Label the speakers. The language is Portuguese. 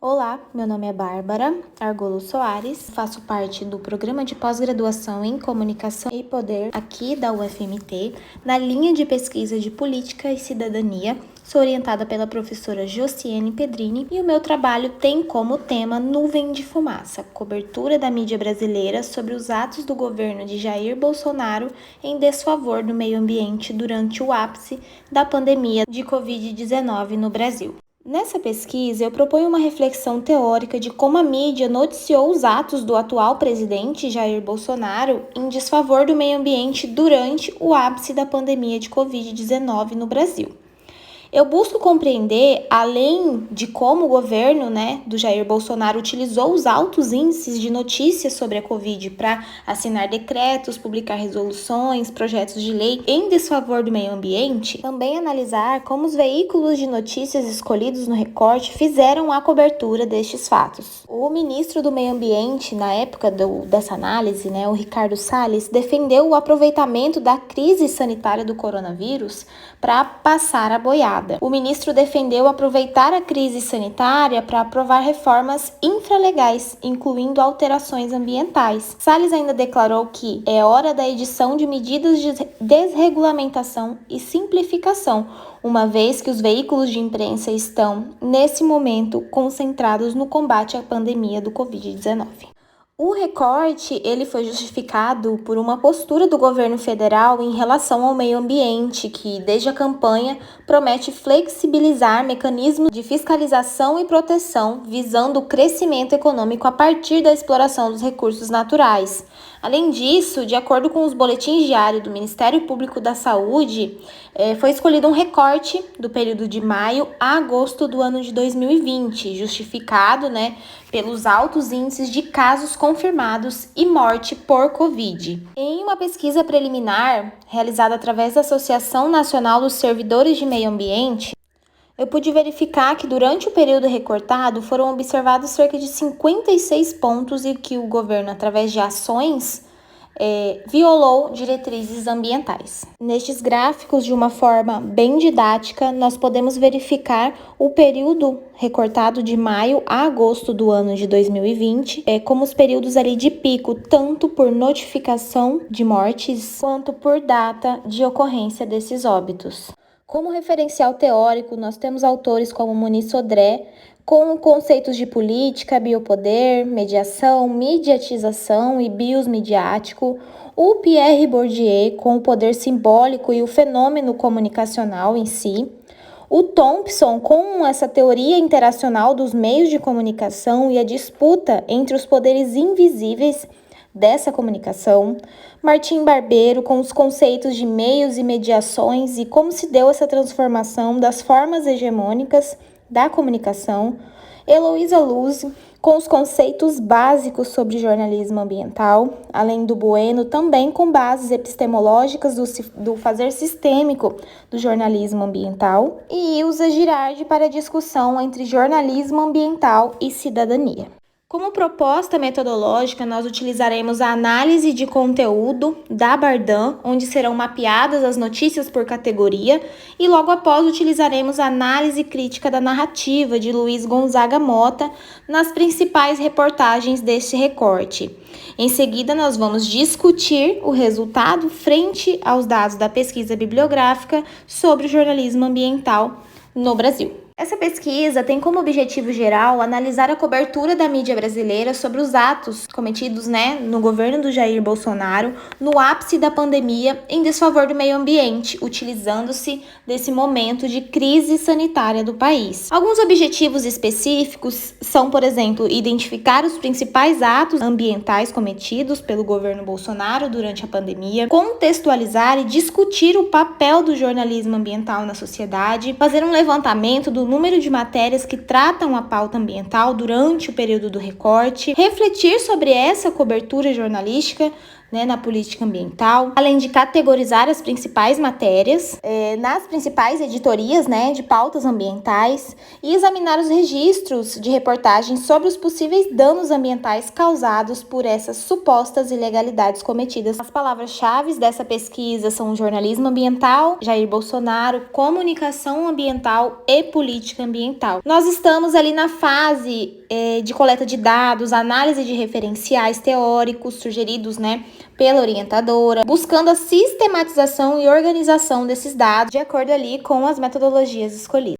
Speaker 1: Olá, meu nome é Bárbara Argolo Soares, faço parte do programa de pós-graduação em Comunicação e Poder aqui da UFMT, na linha de pesquisa de Política e Cidadania. Sou orientada pela professora Josiane Pedrini e o meu trabalho tem como tema Nuvem de Fumaça, cobertura da mídia brasileira sobre os atos do governo de Jair Bolsonaro em desfavor do meio ambiente durante o ápice da pandemia de Covid-19 no Brasil. Nessa pesquisa, eu proponho uma reflexão teórica de como a mídia noticiou os atos do atual presidente Jair Bolsonaro em desfavor do meio ambiente durante o ápice da pandemia de Covid-19 no Brasil. Eu busco compreender, além de como o governo do Jair Bolsonaro utilizou os altos índices de notícias sobre a Covid para assinar decretos, publicar resoluções, projetos de lei em desfavor do meio ambiente, também analisar como os veículos de notícias escolhidos no recorte fizeram a cobertura destes fatos. O ministro do Meio Ambiente, na época dessa análise, o Ricardo Salles, defendeu o aproveitamento da crise sanitária do coronavírus para passar a boiada. O ministro defendeu aproveitar a crise sanitária para aprovar reformas infralegais, incluindo alterações ambientais. Salles ainda declarou que é hora da edição de medidas de desregulamentação e simplificação, uma vez que os veículos de imprensa estão, nesse momento, concentrados no combate à pandemia do Covid-19. O recorte ele foi justificado por uma postura do governo federal em relação ao meio ambiente, que desde a campanha promete flexibilizar mecanismos de fiscalização e proteção, visando o crescimento econômico a partir da exploração dos recursos naturais. Além disso, de acordo com os boletins diários do Ministério Público da Saúde, foi escolhido um recorte do período de maio a agosto do ano de 2020, justificado pelos altos índices de casos confirmados e morte por Covid. Em uma pesquisa preliminar realizada através da Associação Nacional dos Servidores de Meio Ambiente, eu pude verificar que durante o período recortado foram observados cerca de 56 pontos e que o governo, através de ações, violou diretrizes ambientais. Nestes gráficos, de uma forma bem didática, nós podemos verificar o período recortado de maio a agosto do ano de 2020, como os períodos ali de pico, tanto por notificação de mortes, quanto por data de ocorrência desses óbitos. Como referencial teórico, nós temos autores como Muniz Sodré, com conceitos de política, biopoder, mediação, mediatização e bios midiático, o Pierre Bourdieu, com o poder simbólico e o fenômeno comunicacional em si, o Thompson, com essa teoria interacional dos meios de comunicação e a disputa entre os poderes invisíveis dessa comunicação, Martim Barbeiro, com os conceitos de meios e mediações e como se deu essa transformação das formas hegemônicas da comunicação, Heloísa Luz, com os conceitos básicos sobre jornalismo ambiental, além do Bueno, também com bases epistemológicas do fazer sistêmico do jornalismo ambiental, e Ilza Girardi para a discussão entre jornalismo ambiental e cidadania. Como proposta metodológica, nós utilizaremos a análise de conteúdo da Bardan, onde serão mapeadas as notícias por categoria, e logo após utilizaremos a análise crítica da narrativa de Luiz Gonzaga Mota nas principais reportagens deste recorte. Em seguida, nós vamos discutir o resultado frente aos dados da pesquisa bibliográfica sobre o jornalismo ambiental no Brasil. Essa pesquisa tem como objetivo geral analisar a cobertura da mídia brasileira sobre os atos cometidos no governo do Jair Bolsonaro no ápice da pandemia em desfavor do meio ambiente, utilizando-se desse momento de crise sanitária do país. Alguns objetivos específicos são, por exemplo, identificar os principais atos ambientais cometidos pelo governo Bolsonaro durante a pandemia, contextualizar e discutir o papel do jornalismo ambiental na sociedade, fazer um levantamento do número de matérias que tratam a pauta ambiental durante o período do recorte, refletir sobre essa cobertura jornalística né, na política ambiental, além de categorizar as principais matérias nas principais editorias, né, de pautas ambientais e examinar os registros de reportagens sobre os possíveis danos ambientais causados por essas supostas ilegalidades cometidas. As palavras-chave dessa pesquisa são jornalismo ambiental, Jair Bolsonaro, comunicação ambiental e política ambiental. Nós estamos ali na fase de coleta de dados, análise de referenciais teóricos sugeridos, né, pela orientadora, buscando a sistematização e organização desses dados de acordo ali com as metodologias escolhidas.